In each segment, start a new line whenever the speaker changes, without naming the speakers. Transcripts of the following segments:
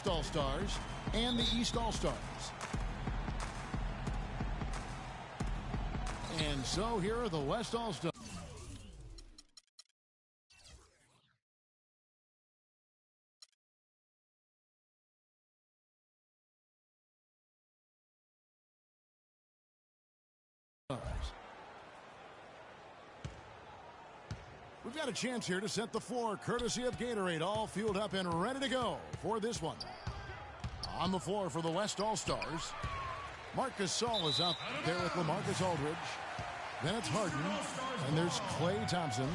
West All-Stars and the East All-Stars. And so here are the West All-Stars. We've got a chance here to set the floor, courtesy of Gatorade, all fueled up and ready to go for this one. On the floor for the West All-Stars, Marc Gasol is out there with LaMarcus Aldridge. Then it's Harden, and there's Klay Thompson,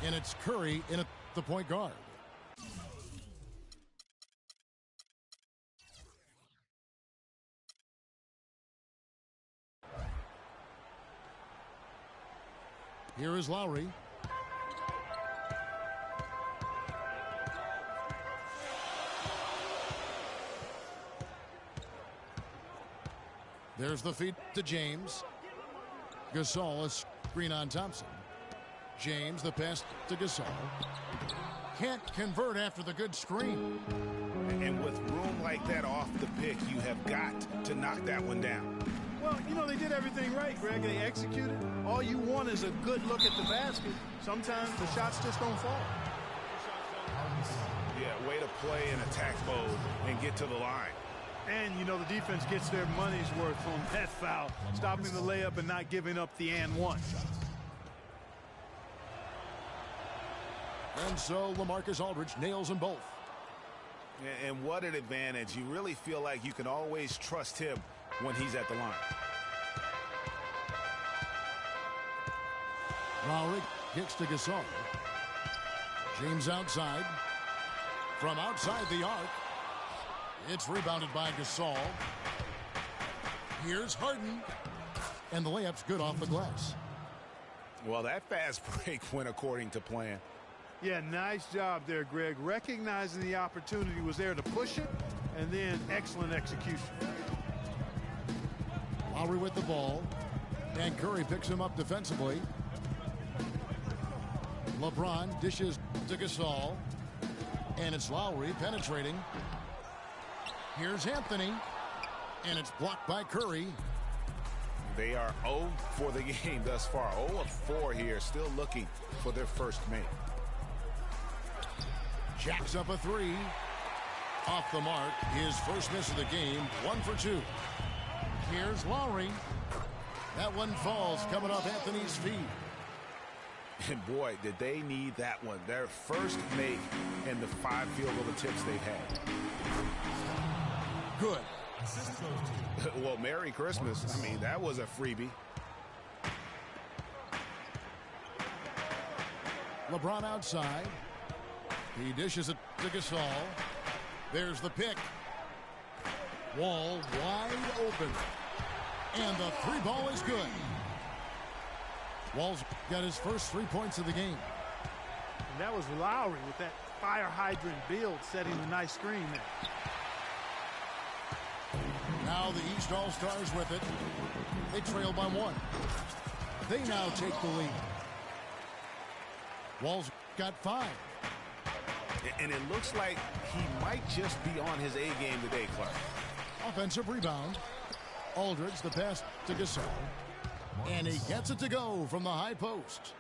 and it's Curry in at the point guard. Here is Lowry. There's the feed to James. Gasol, a screen on Thompson. James, the pass to Gasol. Can't convert after the good screen.
And with room like that off the pick, you have got to knock that one down.
Well, you know, they did everything right, Greg. They executed. All you want is a good look at the basket. Sometimes the shots just don't fall.
Yeah, way to play in attack mode and get to the line.
And, you know, the defense gets their money's worth on that foul, stopping the layup and not giving up the and one.
And so LaMarcus Aldridge nails them both.
And what an advantage. You really feel like you can always trust him when he's at the line.
Lowry kicks to Gasol. James outside. From outside the arc. It's rebounded by Gasol. Here's Harden. And the layup's good off the glass.
Well, that fast break went according to plan.
Yeah, nice job there, Greg. Recognizing the opportunity was there to push it, and then excellent execution.
Lowry with the ball. And Curry picks him up defensively. LeBron dishes to Gasol. And it's Lowry penetrating. Here's Anthony, and it's blocked by Curry.
They are 0 for the game thus far. 0 of 4 here, still looking for their first make.
Jacks up a three. Off the mark, his first miss of the game, 1 for 2. Here's Lowry. That one falls, coming off Anthony's feet.
And boy, did they need that one. Their first make and the 5 field goal attempts they've had.
Good.
Well, Merry Christmas. I mean, that was a freebie.
LeBron outside. He dishes it to Gasol. There's the pick. Wall wide open. And the 3 ball is good. Wall's got his first 3 points of the game.
And that was Lowry with that fire hydrant build setting the nice screen there.
Now the East All-Stars with it. They trail by 1. They now take the lead. Wall's got 5.
And it looks like he might just be on his A game today, Clark.
Offensive rebound. Aldridge, the pass to Gasol. And he gets it to go from the high post.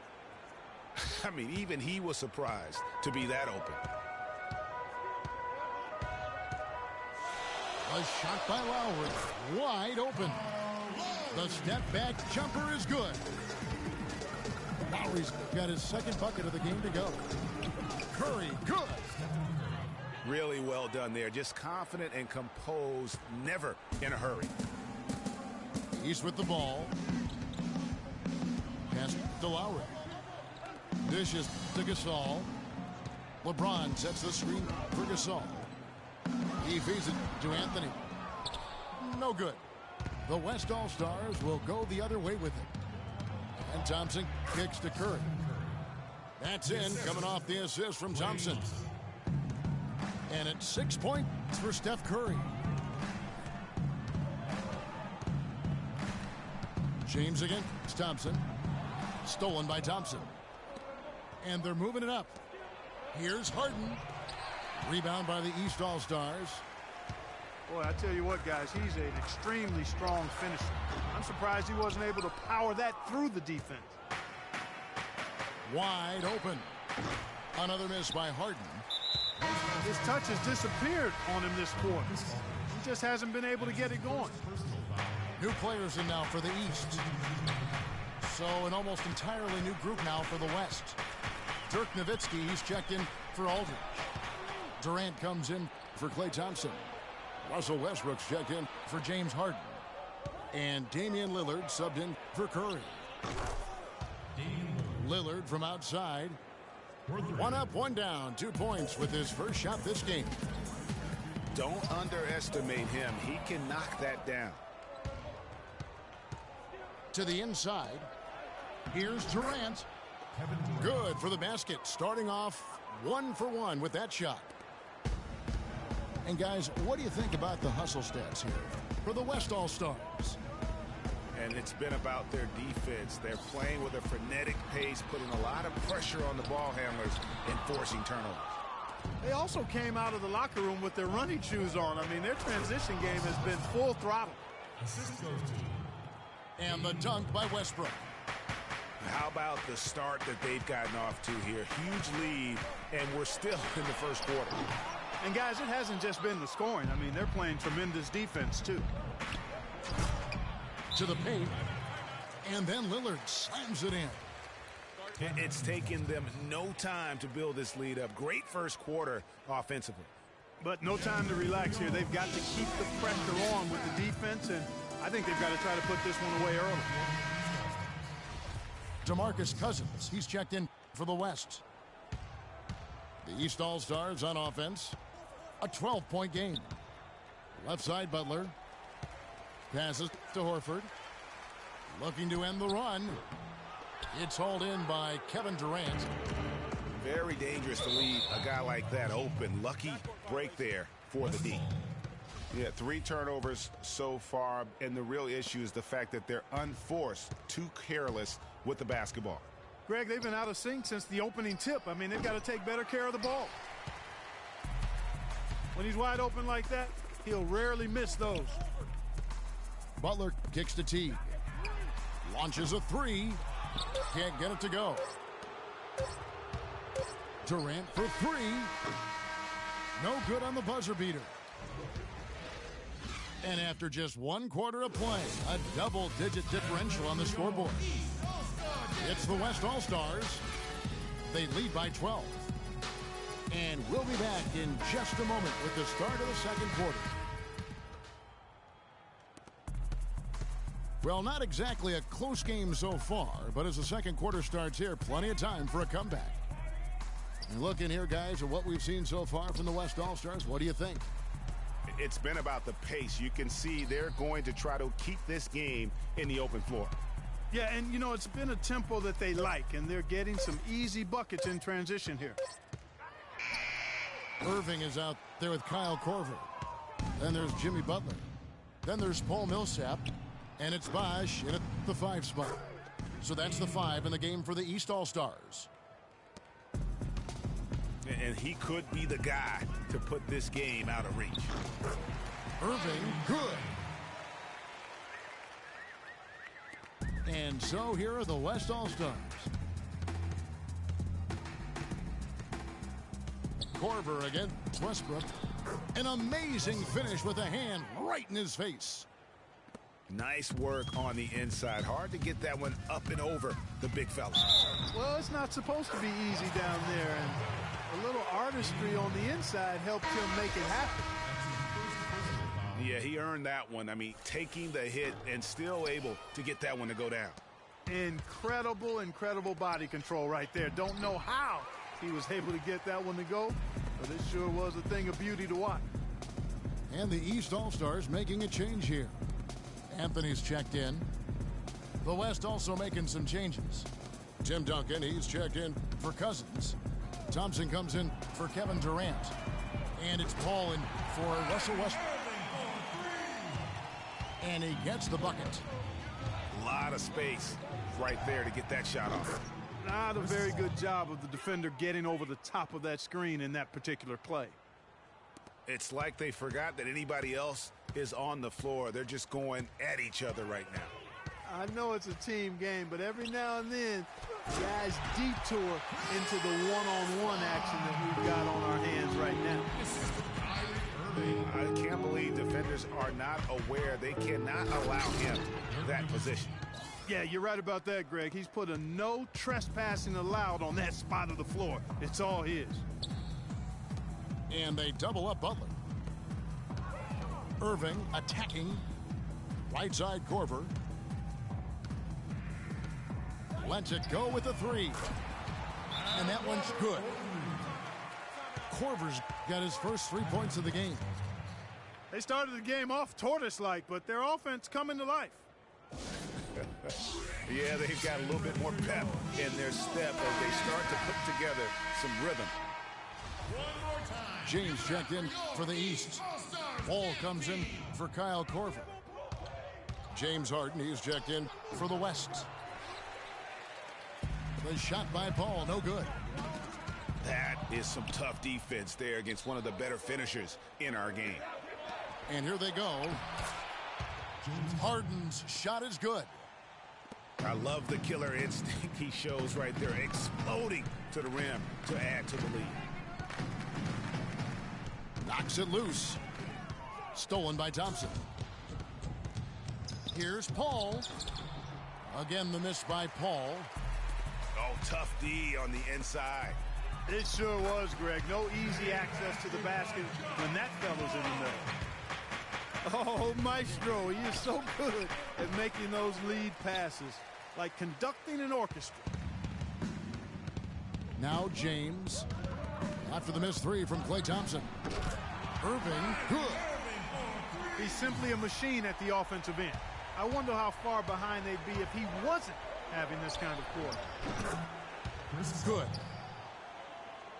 I mean, even he was surprised to be that open.
A shot by Lowry. Wide open. The step back jumper is good. Lowry's got his second bucket of the game to go. Curry, good.
Really well done there. Just confident and composed, never in a hurry.
He's with the ball. Pass to Lowry. Dishes to Gasol. LeBron sets the screen for Gasol. He feeds it to Anthony. No good. The West All-Stars will go the other way with it. And Thompson kicks to Curry. That's in, coming off the assist from Thompson. And it's 6 points for Steph Curry. James against Thompson. Stolen by Thompson. And they're moving it up. Here's Harden. Rebound by the East All-Stars.
Boy, I tell you what, guys, he's an extremely strong finisher. I'm surprised he wasn't able to power that through the defense.
Wide open. Another miss by Harden.
His touch has disappeared on him this quarter. He just hasn't been able to get it going.
New players in now for the East. So an almost entirely new group now for the West. Dirk Nowitzki, he's checked in for Aldridge. Durant comes in for Klay Thompson. Russell Westbrook's checked in for James Harden. And Damian Lillard subbed in for Curry. Lillard from outside. One up, one down, 2 points with his first shot this game.
Don't underestimate him. He can knock that down.
To the inside. Here's Durant. Good for the basket. Starting off 1 for 1 with that shot. And guys, what do you think about the hustle stats here for the West All-Stars?
And it's been about their defense. They're playing with a frenetic pace, putting a lot of pressure on the ball handlers and forcing turnovers.
They also came out of the locker room with their running shoes on. I mean, their transition game has been full throttle.
And the dunk by Westbrook.
How about the start that they've gotten off to here? Huge lead, and we're still in the first quarter.
And guys, it hasn't just been the scoring. I mean, they're playing tremendous defense, too.
To the paint. And then Lillard slams it in.
It's taken them no time to build this lead up. Great first quarter offensively.
But no time to relax here. They've got to keep the pressure on with the defense, and I think they've got to try to put this one away early.
DeMarcus Cousins, he's checked in for the West. The East All-Stars on offense. A 12-point game. Left side, Butler. Passes to Horford. Looking to end the run. It's hauled in by Kevin Durant.
Very dangerous to leave a guy like that open. Lucky break there for the D. Yeah, 3 turnovers so far, and the real issue is the fact that they're unforced, too careless with the basketball.
Greg, they've been out of sync since the opening tip. I mean, they've got to take better care of the ball. When he's wide open like that, he'll rarely miss those.
Butler kicks to T. Launches a 3. Can't get it to go. Durant for 3. No good on the buzzer beater. And after just 1 quarter of play, a double-digit differential on the scoreboard. It's the West All-Stars. They lead by 12. And we'll be back in just a moment with the start of the second quarter. Well, not exactly a close game so far, but as the second quarter starts here, plenty of time for a comeback. And looking here, guys, at what we've seen so far from the West All-Stars, what do you think?
It's been about the pace. You can see they're going to try to keep this game in the open floor.
Yeah, and, you know, it's been a tempo that they like, and they're getting some easy buckets in transition here.
Irving is out there with Kyle Korver. Then there's Jimmy Butler. Then there's Paul Millsap. And it's Bosh in at the 5 spot. So that's the 5 in the game for the East All-Stars.
And he could be the guy to put this game out of reach.
Irving, good. And so here are the West All-Stars. Korver against Westbrook. An amazing finish with a hand right in his face.
Nice work on the inside. Hard to get that one up and over the big fella.
Well, it's not supposed to be easy down there, and a little artistry on the inside helped him make it happen.
Yeah, he earned that one. I mean, taking the hit and still able to get that one to go down.
Incredible, incredible body control right there. Don't know how he was able to get that one to go, but it sure was a thing of beauty to watch.
And the East All-Stars making a change here. Anthony's checked in. The West also making some changes. Tim Duncan, he's checked in for Cousins. Thompson comes in for Kevin Durant. And it's Paul in for Russell Westbrook. And he gets the bucket.
A lot of space right there to get that shot off.
Not a very good job of the defender getting over the top of that screen in that particular play.
It's like they forgot that anybody else is on the floor. They're just going at each other right now.
I know it's a team game, but every now and then, guys detour into the one-on-one action that we've got on our hands right now.
I can't believe defenders are not aware. They cannot allow him that position.
Yeah, you're right about that, Greg. He's put a no trespassing allowed on that spot of the floor. It's all his.
And they double up Butler. Irving attacking. Right side Korver. Lets it go with a three. And that one's good. Korver's got his first 3 points of the game.
They started the game off tortoise-like, but their offense coming to life.
Yeah, they've got a little bit more pep in their step as they start to put together some rhythm.
James checked in for the East. Paul comes in for Kyle Korver. James Harden, he's checked in for the West. The shot by Paul, no good.
That is some tough defense there against one of the better finishers in our game.
And here they go. Harden's shot is good.
I love the killer instinct he shows right there, exploding to the rim to add to the lead.
Knocks it loose. Stolen by Thompson. Here's Paul. Again, the miss by Paul.
Oh, tough D on the inside.
It sure was, Greg. No easy access to the basket when that fella's in the middle. Oh, Maestro, he is so good at making those lead passes, like conducting an orchestra.
Now James. After the missed three from Klay Thompson. Irving, good.
He's simply a machine at the offensive end. I wonder how far behind they'd be if he wasn't having this kind of quarter.
Good.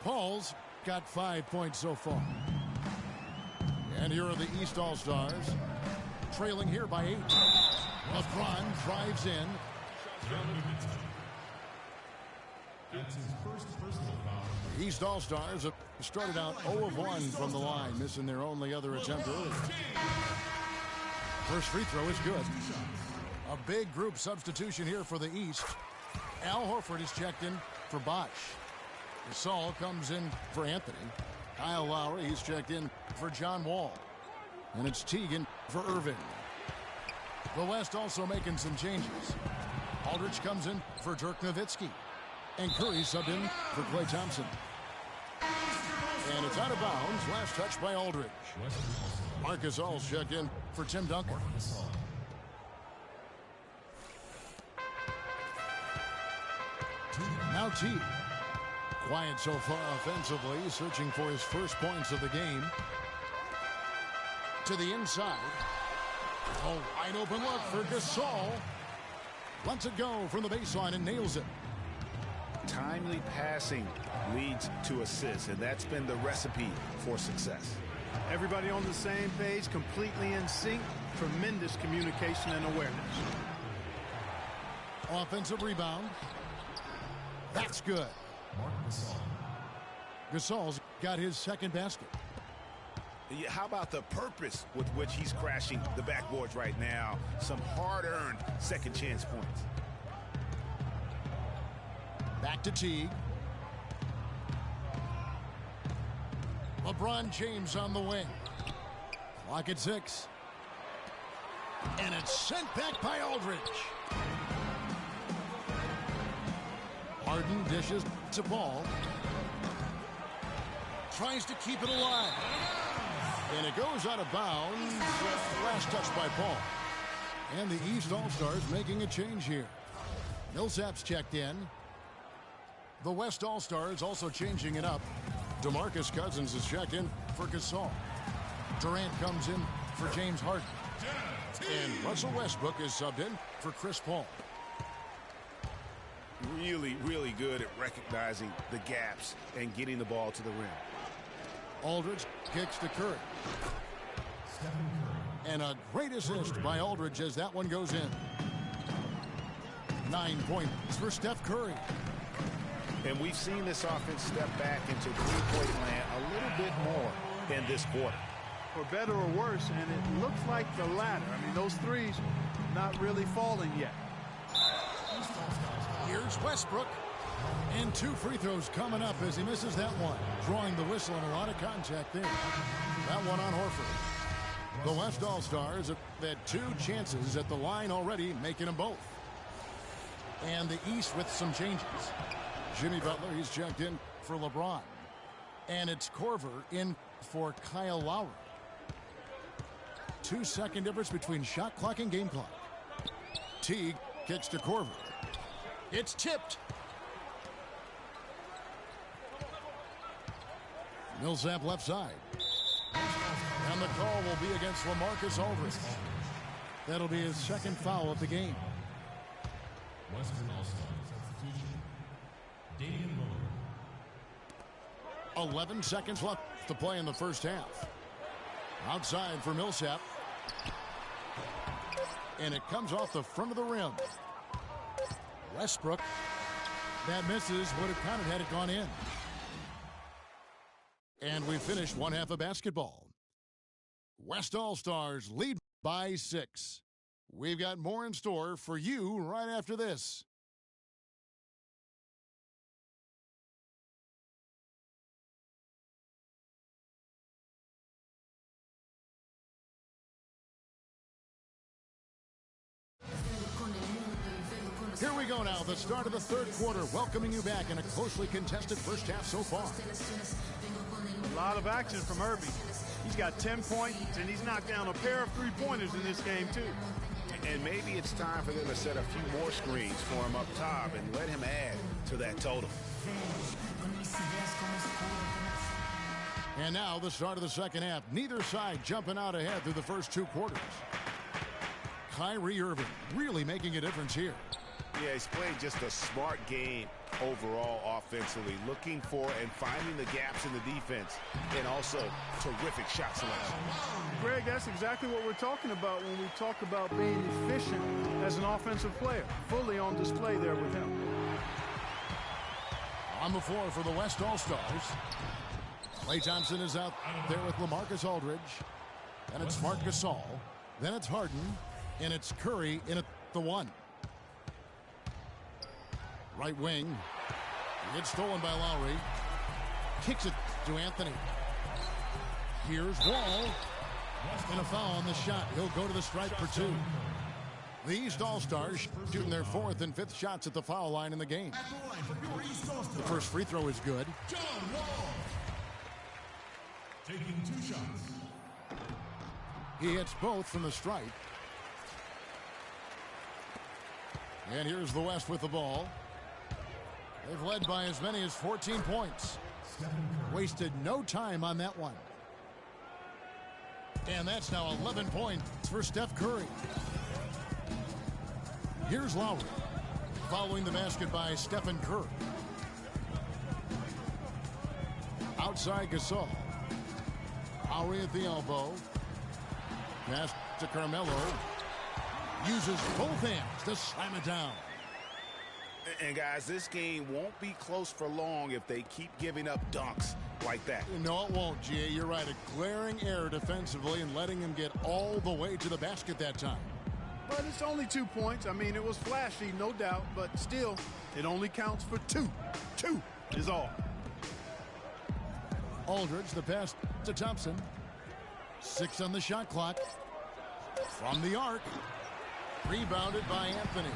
Paul's got 5 points so far. And here are the East All-Stars, trailing here by 8. LeBron drives in. The East All-Stars have started out 0 of 1 from the line, missing their only other attempt earlier. First free throw is good. A big group substitution here for the East. Al Horford is checked in for Bosch. Gasol comes in for Anthony. Kyle Lowry, he's checked in for John Wall. And it's Teagan for Irving. The West also making some changes. Aldridge comes in for Dirk Nowitzki. And Curry subbed in for Klay Thompson. And it's out of bounds. Last touch by Aldridge. Marcus All's checked in for Tim Duncan. Now Teague. Quiet so far offensively, searching for his first points of the game. To the inside. Oh, wide open look for Gasol. Lets it go from the baseline and nails it.
Timely passing leads to assists, and that's been the recipe for success.
Everybody on the same page, completely in sync. Tremendous communication and awareness.
Offensive rebound. That's good. Gasol's got his second basket.
Yeah, how about the purpose with which he's crashing the backboards right now? Some hard-earned second chance points.
Back to Teague. LeBron James on the wing. Clock at 6. And it's sent back by Aldridge. Harden dishes to Paul. Tries to keep it alive. And it goes out of bounds. Last touch by Paul. And the East All-Stars making a change here. Millsap's checked in. The West All-Stars also changing it up. DeMarcus Cousins is checked in for Gasol. Durant comes in for James Harden. And Russell Westbrook is subbed in for Chris Paul.
Really, really good at recognizing the gaps and getting the ball to the rim.
Aldridge kicks to Curry. And a great assist by Aldridge as that one goes in. 9 points for Steph Curry.
And we've seen this offense step back into three-point land a little bit more in this quarter.
For better or worse, and it looks like the latter. I mean, those threes not really falling yet.
Here's Westbrook. And 2 free throws coming up as he misses that one. Drawing the whistle and a lot of contact there. That one on Horford. The West All-Stars have had 2 chances at the line already, making them both. And the East with some changes. Jimmy Butler, he's checked in for LeBron. And it's Korver in for Kyle Lowry. 2-second difference between shot clock and game clock. Teague kicks to Korver. It's tipped. Millsap left side. And the call will be against LaMarcus Aldridge. That'll be his 2nd foul of the game.
Western All-Star substitution, Damian Lillard.
11 seconds left to play in the first half. Outside for Millsap. And it comes off the front of the rim. Westbrook. That misses. Would have counted had it gone in. And we finished one half of basketball. West All-Stars lead by 6. We've got more in store for you right after this. Here we go now, the start of the 3rd quarter, welcoming you back in a closely contested first half so far.
A lot of action from Irving. He's got 10 points, and he's knocked down a pair of 3-pointers in this game, too.
And maybe it's time for them to set a few more screens for him up top and let him add to that total.
And now the start of the second half. Neither side jumping out ahead through the first 2 quarters. Kyrie Irving really making a difference here.
Yeah, he's played just a smart game overall offensively, looking for and finding the gaps in the defense, and also terrific shot selection.
Greg, that's exactly what we're talking about when we talk about being efficient as an offensive player. Fully on display there with him.
On the floor for the West All-Stars. Klay Thompson is out there with LaMarcus Aldridge. Then it's Marc Gasol. Then it's Harden. And it's Curry in at the 1. Right wing. It's stolen by Lowry. Kicks it to Anthony. Here's Wall. And a foul on the shot. He'll go to the stripe for 2. The East All-Stars shooting their 4th and 5th shots at the foul line in the game. The first free throw is good.
John Wall taking 2 shots.
He hits both from the stripe. And here's the West with the ball. They've led by as many as 14 points. Wasted no time on that one. And that's now 11 points for Steph Curry. Here's Lowry. Following the basket by Stephen Curry. Outside Gasol. Lowry at the elbow. Pass to Carmelo. Uses both hands to slam it down.
And guys, this game won't be close for long if they keep giving up dunks like that.
No, it won't, G.A. You're right. A glaring error defensively and letting him get all the way to the basket that time.
But it's only 2 points. I mean, it was flashy, no doubt, but still, it only counts for 2. 2 is all.
Aldridge, the pass to Thompson. 6 on the shot clock. From the arc. Rebounded by Anthony.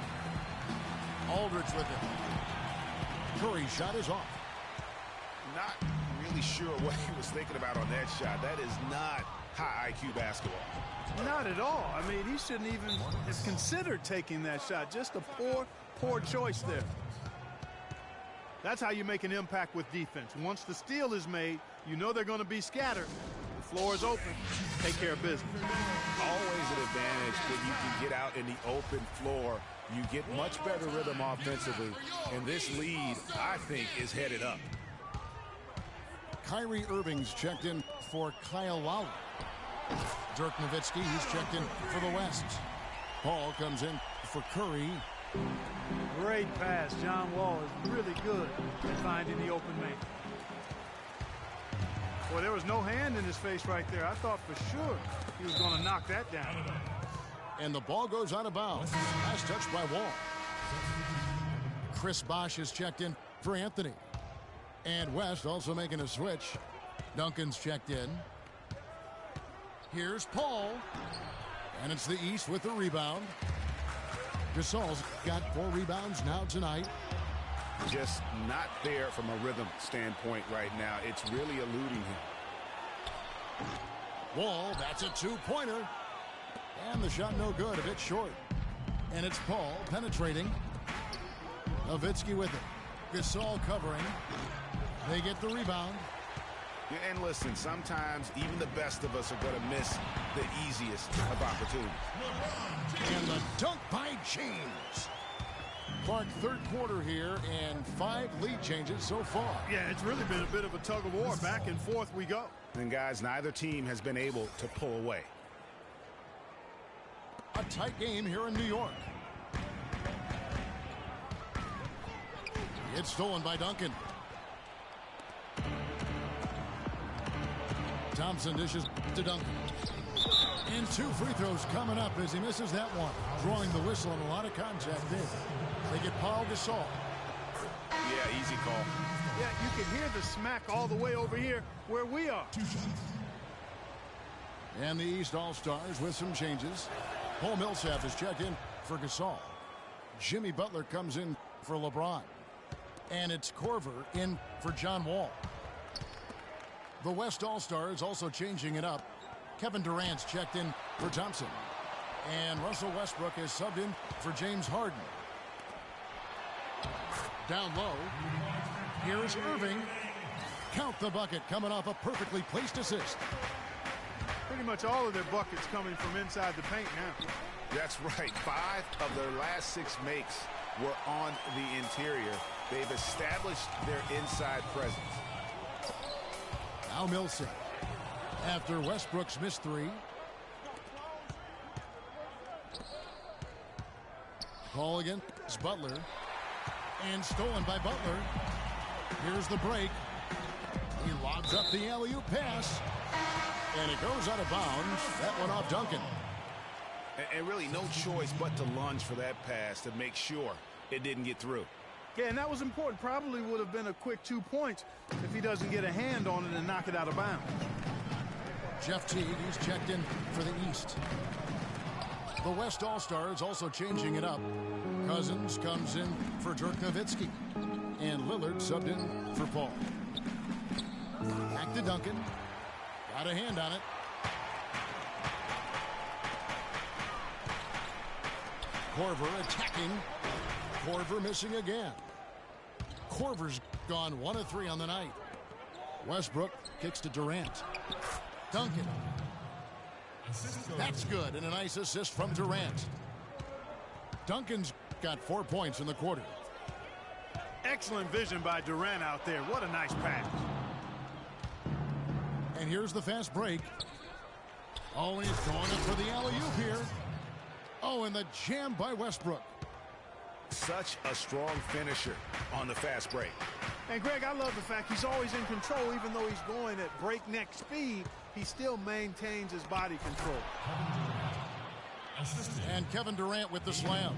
Aldridge with it. Curry's shot is off.
Not really sure what he was thinking about on that shot. That is not high IQ basketball.
Not at all. I mean, he shouldn't even have considered taking that shot. Just a poor choice there. That's how you make an impact with defense. Once the steal is made, you know they're going to be scattered. The floor is open. Take care of business.
Always an advantage when you can get out in the open floor. You get much better rhythm offensively. And this lead, I think, is headed up.
Kyrie Irving's checked in for Kyle Lowry. Dirk Nowitzki, he's checked in for the West. Paul comes in for Curry.
Great pass. John Wall is really good at finding the open man. Well, there was no hand in his face right there. I thought for sure he was going to knock that down.
And the ball goes out of bounds. Last touch by Wall. Chris Bosh is checked in for Anthony. And West also making a switch. Duncan's checked in. Here's Paul. And it's the East with the rebound. Gasol's got 4 rebounds now tonight.
Just not there from a rhythm standpoint right now. It's really eluding him.
Wall, that's a 2-pointer. And the shot no good, a bit short. And it's Paul penetrating. Nowitzki with it. Gasol covering. They get the rebound.
Yeah, and listen, sometimes even the best of us are going to miss the easiest of opportunities.
And the dunk by James. Clark, third quarter here, and 5 lead changes so far.
Yeah, it's really been a bit of a tug of war. Back and forth we go.
And guys, neither team has been able to pull away.
A tight game here in New York. It's stolen by Duncan. Thompson dishes to Duncan. And 2 free throws coming up as he misses that one. Drawing the whistle and a lot of contact there. They get Paul Gasol.
Yeah, easy call.
Yeah, you can hear the smack all the way over here where we are.
And the East All-Stars with some changes. Paul Millsap is checked in for Gasol. Jimmy Butler comes in for LeBron. And it's Korver in for John Wall. The West All-Stars also changing it up. Kevin Durant's checked in for Thompson. And Russell Westbrook is subbed in for James Harden. Down low. Here's Irving. Count the bucket coming off a perfectly placed assist.
Pretty much all of their buckets coming from inside the paint now.
That's right. 5 of their last 6 makes were on the interior. They've established their inside presence.
Now Millsap. After Westbrook's missed 3. Ball against Butler. And stolen by Butler. Here's the break. He lobs up the alley-oop pass. And it goes out of bounds. That one off Duncan.
And really no choice but to lunge for that pass to make sure it didn't get through.
Yeah, and that was important. Probably would have been a quick 2 points if he doesn't get a hand on it and knock it out of bounds.
Jeff Teague, he's checked in for the East. The West All-Stars also changing it up. Cousins comes in for Dirk Nowitzki. And Lillard subbed in for Paul. Back to Duncan. Got a hand on it. Korver attacking. Korver missing again. Korver's gone 1 of 3 on the night. Westbrook kicks to Durant. Duncan. That's good, and a nice assist from Durant. Duncan's got 4 points in the quarter.
Excellent vision by Durant out there. What a nice pass.
And here's the fast break. Oh, and he's going up for the alley-oop here. Oh, and the jam by Westbrook.
Such a strong finisher on the fast break.
And Greg, I love the fact he's always in control. Even though he's going at breakneck speed, he still maintains his body control.
And Kevin Durant with the slam.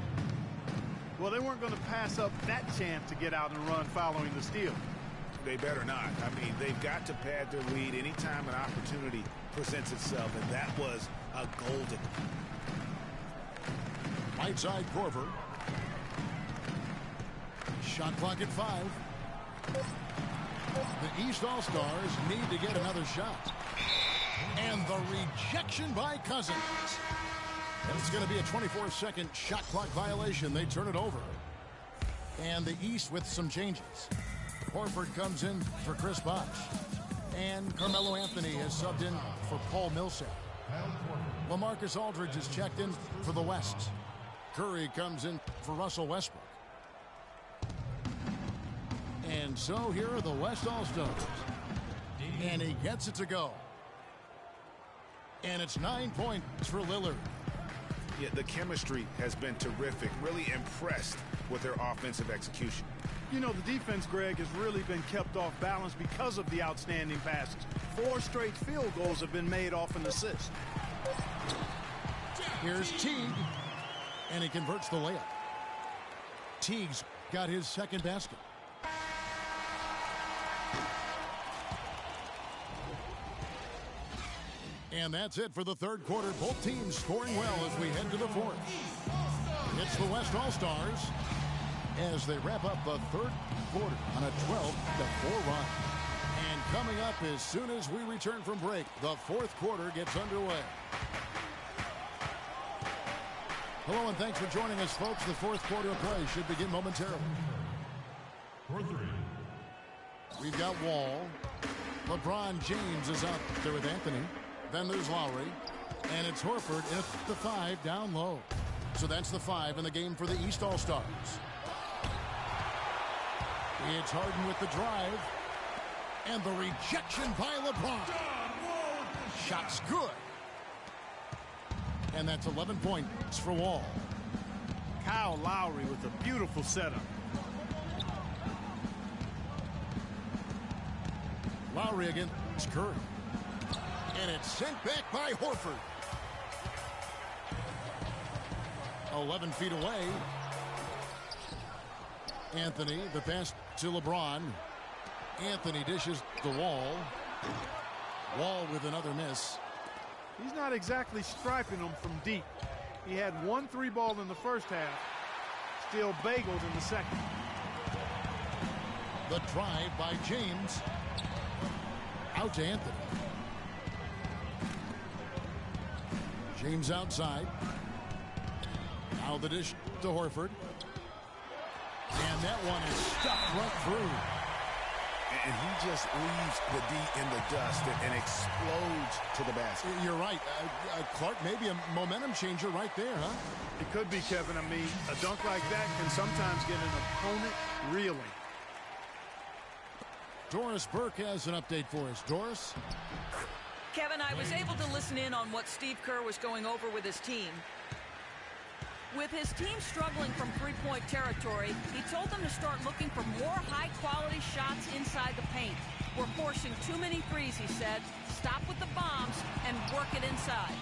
Well, they weren't going to pass up that chance to get out and run following the steal.
They better not. I mean, they've got to pad their lead anytime an opportunity presents itself, and that was a golden.
Right side Korver. Shot clock at 5. The East All-Stars need to get another shot. And the rejection by Cousins. And it's going to be a 24-second shot clock violation. They turn it over. And the East with some changes. Horford comes in for Chris Bosh. And Carmelo Anthony has subbed in for Paul Millsap. LaMarcus Aldridge is checked in for the West. Curry comes in for Russell Westbrook. And so here are the West All-Stars. And he gets it to go. And it's 9 points for Lillard.
Yeah, the chemistry has been terrific. Really impressed with their offensive execution.
You know, the defense, Greg, has really been kept off balance because of the outstanding passes. 4 straight field goals have been made off an assist.
Here's Teague, and he converts the layup. Teague's got his second basket. And that's it for the third quarter. Both teams scoring well as we head to the fourth. It's the West All-Stars as they wrap up the third quarter on a 12-4 run. And coming up as soon as we return from break, the fourth quarter gets underway. Hello and thanks for joining us, folks. The fourth quarter of play should begin momentarily.
For three.
We've got Wall. LeBron James is out there with Anthony. Then there's Lowry. And it's Horford at the 5 down low. So that's the 5 in the game for the East All-Stars. It's Harden with the drive. And the rejection by LeBron. Shot's good. And that's 11 points for Wall.
Kyle Lowry with a beautiful setup.
Lowry against Curry. And it's sent back by Horford. 11 feet away. Anthony, the pass to LeBron. Anthony dishes the Wall. Wall with another miss.
He's not exactly striping them from deep. He had 1 3-ball in the first half. Still bageled in the second.
The drive by James. Out to Anthony. James outside. Now the dish to Horford. And that one is stuck right through.
And he just leaves the D in the dust and explodes to the basket.
You're right. Clark, maybe a momentum changer right there, huh?
It could be, Kevin. I mean, a dunk like that can sometimes get an opponent reeling.
Doris Burke has an update for us. Doris?
Kevin, I was able to listen in on what Steve Kerr was going over with his team. With his team struggling from three-point territory, he told them to start looking for more high-quality shots inside the paint. We're forcing too many threes, he said. Stop with the bombs and work it inside.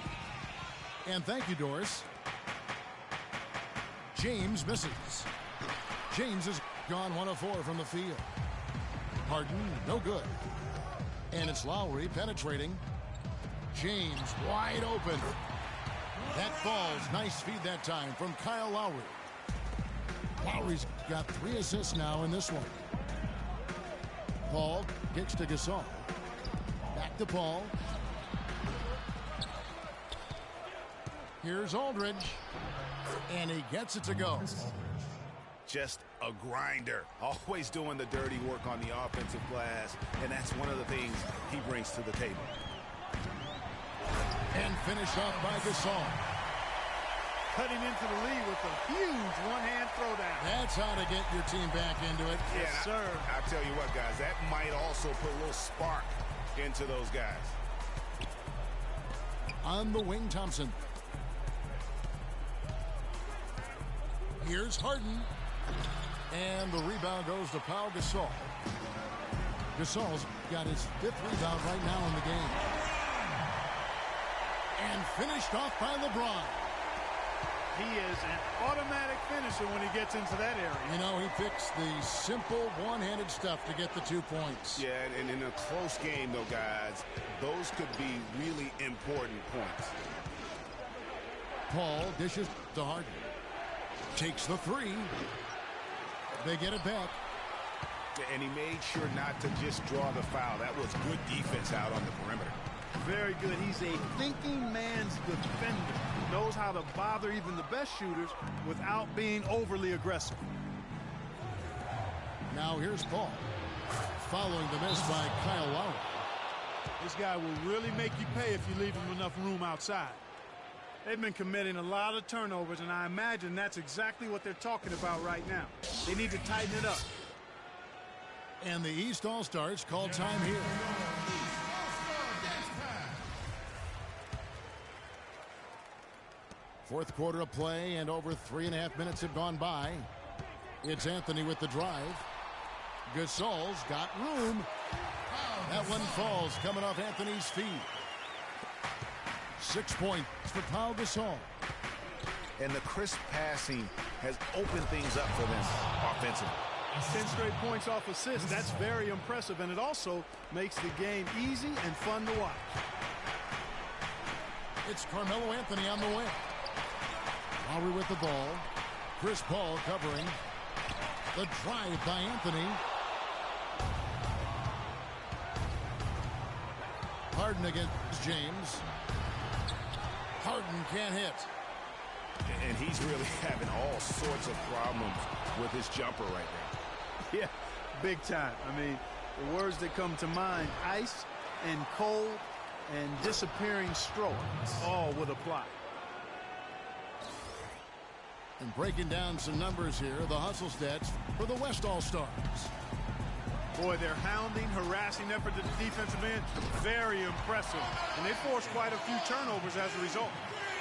And thank you, Doris. James misses. James has gone 1 of 4 from the field. Harden, no good. And it's Lowry penetrating. James wide open. That falls. Nice feed that time from Kyle Lowry. Lowry's got 3 assists now in this one. Paul kicks to Gasol. Back to Paul. Here's Aldridge. And he gets it to go.
Just a grinder. Always doing the dirty work on the offensive glass. And that's one of the things he brings to the table.
And finished off by Gasol.
Cutting into the lead with a huge one-hand throwdown.
That's how to get your team back into it.
Yes, sir.
I'll tell you what, guys, that might also put a little spark into those guys.
On the wing, Thompson. Here's Harden. And the rebound goes to Pau Gasol. Gasol's got his 5th rebound right now in the game. And finished off by LeBron.
He is an automatic finisher when he gets into that area.
You know, he picks the simple one-handed stuff to get the 2 points.
Yeah, and in a close game, though, guys, those could be really important points.
Paul dishes to Harden. Takes the 3. They get it back.
And he made sure not to just draw the foul. That was good defense out on the perimeter.
Very good. He's a thinking man's defender. Knows how to bother even the best shooters without being overly aggressive.
Now here's Paul. Following the miss by Kyle Lowry.
This guy will really make you pay if you leave him enough room outside. They've been committing a lot of turnovers, and I imagine that's exactly what they're talking about right now. They need to tighten it up.
And the East All-Stars call time here. Fourth quarter of play, and over 3.5 minutes have gone by. It's Anthony with the drive. Gasol's got room. That one falls coming off Anthony's feet. 6 points for Pau Gasol.
And the crisp passing has opened things up for them offensively.
10 straight points off assists. That's very impressive, and it also makes the game easy and fun to watch.
It's Carmelo Anthony on the wing. Lowry with the ball. Chris Paul covering. The drive by Anthony. Harden against James. Harden can't hit.
And he's really having all sorts of problems with his jumper right now.
Yeah, big time. I mean, the words that come to mind, ice and cold and disappearing stroke, all would apply.
And breaking down some numbers here, the hustle stats for the West All-Stars.
Boy, their hounding, harassing effort to the defensive end, very impressive. And they forced quite a few turnovers as a result.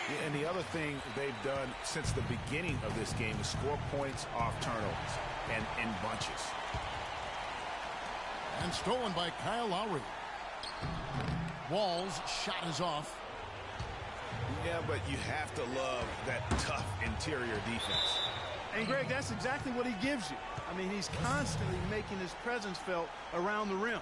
Yeah, and the other thing they've done since the beginning of this game is score points off turnovers and in bunches.
And stolen by Kyle Lowry. Wall's shot is off.
Yeah, but you have to love that tough interior defense.
And, Greg, that's exactly what he gives you. I mean, he's constantly making his presence felt around the rim.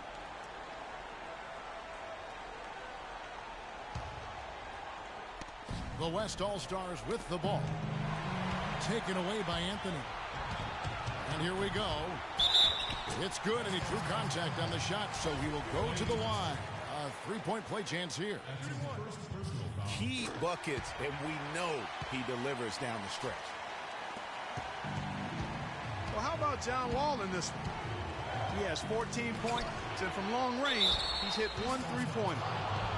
The West All-Stars with the ball. Taken away by Anthony. And here we go. It's good, and he drew contact on the shot, so he will go to the line. A three-point play chance here.
Key buckets, and we know he delivers down the stretch.
Well, how about John Wall in this one? He has 14 points, and from long range, he's hit 1 3-pointer.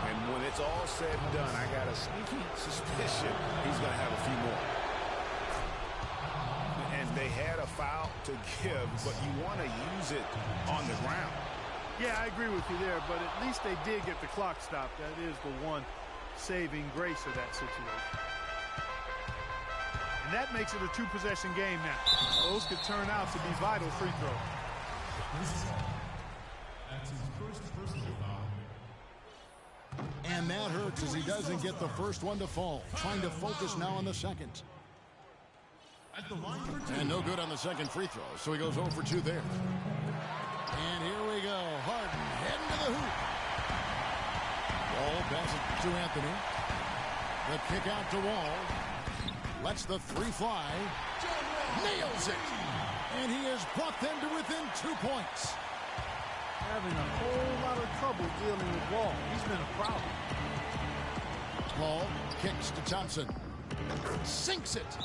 And when it's all said and done, I got a sneaky suspicion he's going to have a few more. And they had a foul to give, but you want to use it on the ground.
Yeah, I agree with you there, but at least they did get the clock stopped. That is the one saving grace of that situation. And that makes it a two-possession game now. Those could turn out to be vital free throws.
That's his first personal foul.
And that hurts as he doesn't get the first one to fall. Trying to focus now on the second.
At the line for two.
And no good on the second free throw, so he goes 0 for 2 there. And here we go. Harden heading to the hoop. Wall passes to Anthony. The kick out to Wall. Lets the three fly. Nails it. And he has brought them to within 2 points.
Having a whole lot of trouble dealing with Wall. He's been a problem.
Paul kicks to Thompson. Sinks it.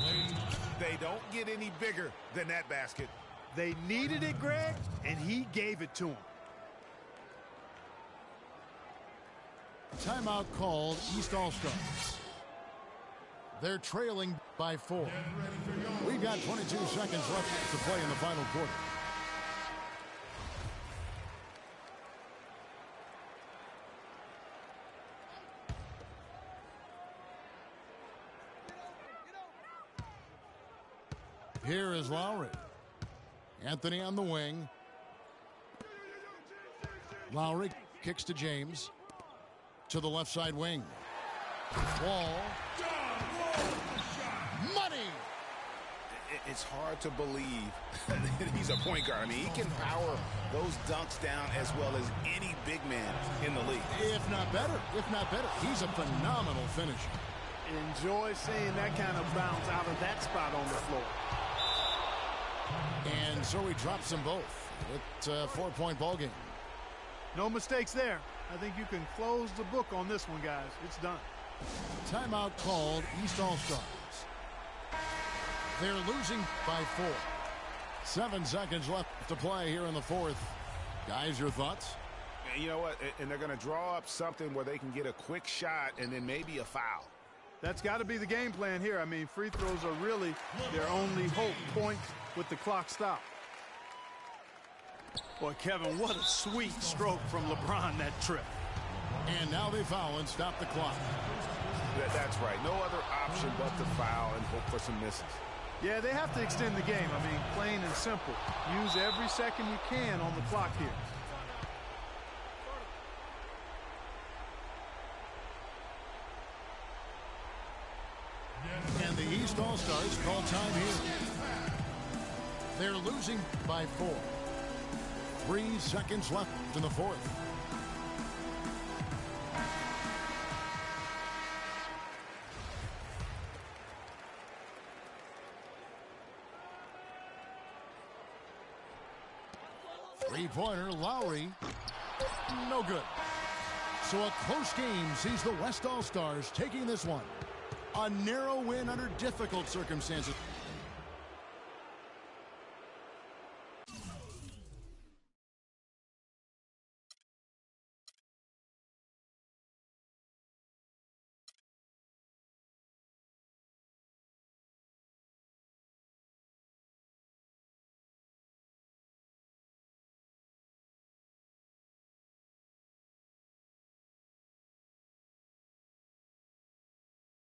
They don't get any bigger than that basket.
They needed it, Greg, and he gave it to him.
Timeout called East All-Stars. They're trailing by 4. We've got 22 seconds left to play in the final quarter. Here is Lowry. Anthony on the wing. Lowry kicks to James. To the left side wing. Wall. Money!
It's hard to believe that he's a point guard. I mean, he can power those dunks down as well as any big man in the league.
If not better. If not better. He's a phenomenal finisher.
Enjoy seeing that kind of bounce out of that spot on the floor.
And so he drops them both. It's a 4-point ball game.
No mistakes there. I think you can close the book on this one, guys. It's done.
Timeout called East All-Stars. They're losing by 4. 7 seconds left to play here in the fourth. Guys, your thoughts?
You know what? And they're going to draw up something where they can get a quick shot and then maybe a foul.
That's got to be the game plan here. I mean, free throws are really their only hope. Points with the clock stopped. Boy, Kevin, what a sweet stroke from LeBron that trip.
And now they foul and stop the clock.
That's right. No other option but to foul and hope for some misses.
Yeah, they have to extend the game. I mean, plain and simple. Use every second you can on the clock here.
And the East All-Stars call time here. They're losing by 4. 3 seconds left in the fourth. Three-pointer, Lowry. No good. So a close game sees the West All-Stars taking this one. A narrow win under difficult circumstances.